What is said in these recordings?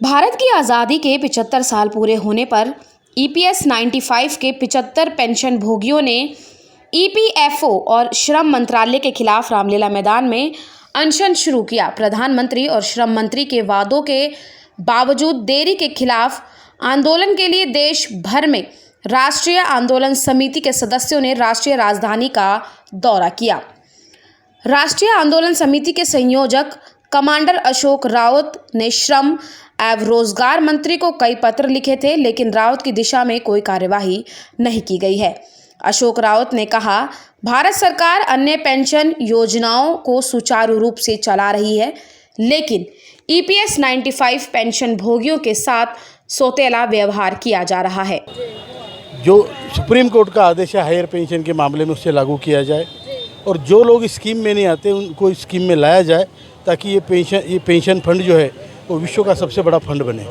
भारत की आज़ादी के 75 साल पूरे होने पर ईपीएस 95 के 75 पेंशन भोगियों ने ईपीएफओ और श्रम मंत्रालय के खिलाफ रामलीला मैदान में अनशन शुरू किया। प्रधानमंत्री और श्रम मंत्री के वादों के बावजूद देरी के खिलाफ आंदोलन के लिए देश भर में राष्ट्रीय आंदोलन समिति के सदस्यों ने राष्ट्रीय राजधानी का दौरा किया। राष्ट्रीय आंदोलन समिति के संयोजक कमांडर अशोक रावत ने श्रम एवं रोजगार मंत्री को कई पत्र लिखे थे, लेकिन रावत की दिशा में कोई कार्यवाही नहीं की गई है। अशोक रावत ने कहा, भारत सरकार अन्य पेंशन योजनाओं को सुचारू रूप से चला रही है, लेकिन ईपीएस 95 पेंशन भोगियों के साथ सौतेला व्यवहार किया जा रहा है। जो सुप्रीम कोर्ट का आदेश है हायर पेंशन के मामले में उससे लागू किया जाए और जो लोग स्कीम में नहीं आते उनको स्कीम में लाया जाए, ताकि ये पेंशन फंड जो है वो विश्व का सबसे बड़ा फंड बने।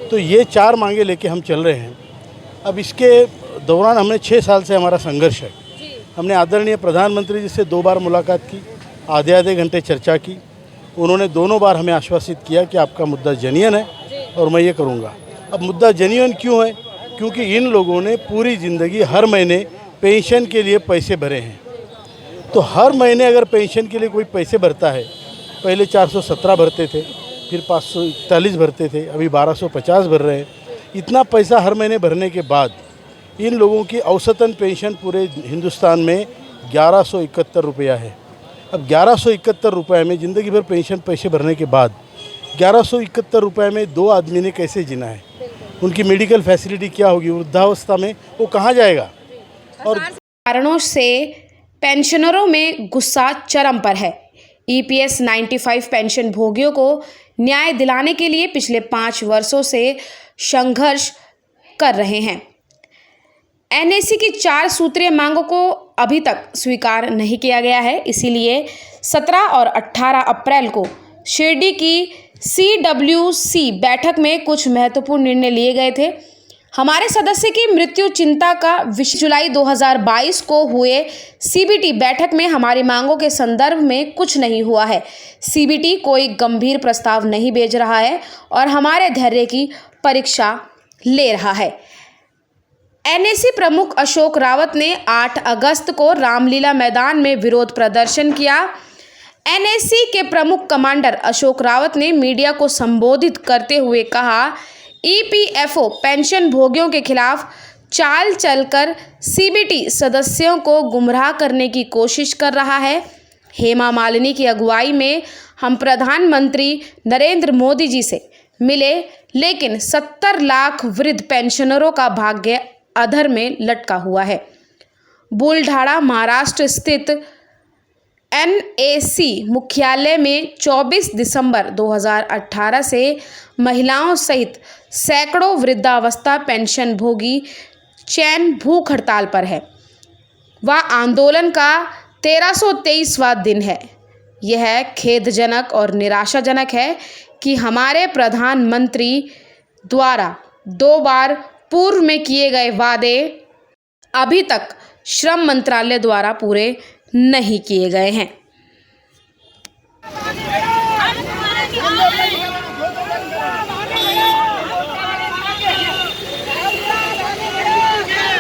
तो ये 4 मांगे लेके हम चल रहे हैं। अब इसके दौरान हमने 6 साल से हमारा संघर्ष है। हमने आदरणीय प्रधानमंत्री जी से 2 बार मुलाकात की, आधे घंटे चर्चा की। उन्होंने दोनों बार हमें आश्वासित किया कि आपका मुद्दा जेन्युइन है और मैं ये करूँगा। अब मुद्दा जेन्युइन क्यों है? क्योंकि इन लोगों ने पूरी ज़िंदगी हर महीने पेंशन के लिए पैसे भरे हैं। तो हर महीने अगर पेंशन के लिए कोई पैसे भरता है, पहले 417 भरते थे, फिर 541 भरते थे, अभी 1250 भर रहे हैं। इतना पैसा हर महीने भरने के बाद इन लोगों की औसतन पेंशन पूरे हिंदुस्तान में 1171 रुपया है। अब 1171 रुपये में ज़िंदगी भर पेंशन पैसे भरने के बाद 1171 रुपये में 2 आदमी ने कैसे जीना है? उनकी मेडिकल फैसिलिटी क्या होगी? वृद्धावस्था में वो कहाँ जाएगा? और कारणों से पेंशनरों में गुस्सा चरम पर है। ईपीएस 95 पेंशन भोगियों को न्याय दिलाने के लिए पिछले 5 वर्षों से संघर्ष कर रहे हैं। एनएसी की 4 सूत्रीय मांगों को अभी तक स्वीकार नहीं किया गया है। इसीलिए 17 और 18 अप्रैल को शिरडी की सीडब्ल्यूसी बैठक में कुछ महत्वपूर्ण निर्णय लिए गए थे। हमारे सदस्य की मृत्यु चिंता का विषय जुलाई 2022 को हुए सीबीटी बैठक में हमारी मांगों के संदर्भ में कुछ नहीं हुआ है। सीबीटी कोई गंभीर प्रस्ताव नहीं भेज रहा है और हमारे धैर्य की परीक्षा ले रहा है। एनएसी प्रमुख अशोक रावत ने 8 अगस्त को रामलीला मैदान में विरोध प्रदर्शन किया। एनएसी के प्रमुख कमांडर अशोक रावत ने मीडिया को संबोधित करते हुए कहा, ईपीएफओ पेंशन भोगियों के खिलाफ चाल चलकर सीबीटी सदस्यों को गुमराह करने की कोशिश कर रहा है। हेमा मालिनी की अगुवाई में हम प्रधानमंत्री नरेंद्र मोदी जी से मिले, लेकिन 70 लाख वृद्ध पेंशनरों का भाग्य अधर में लटका हुआ है। बुलढाणा महाराष्ट्र स्थित एनएसी मुख्यालय में 24 दिसंबर 2018 से महिलाओं सहित सैकड़ों वृद्धावस्था पेंशन भोगी चैन भूख हड़ताल पर है। वह आंदोलन का 1323वां दिन है। यह खेदजनक और निराशाजनक है कि हमारे प्रधानमंत्री द्वारा 2 बार पूर्व में किए गए वादे अभी तक श्रम मंत्रालय द्वारा पूरे नहीं किए गए हैं।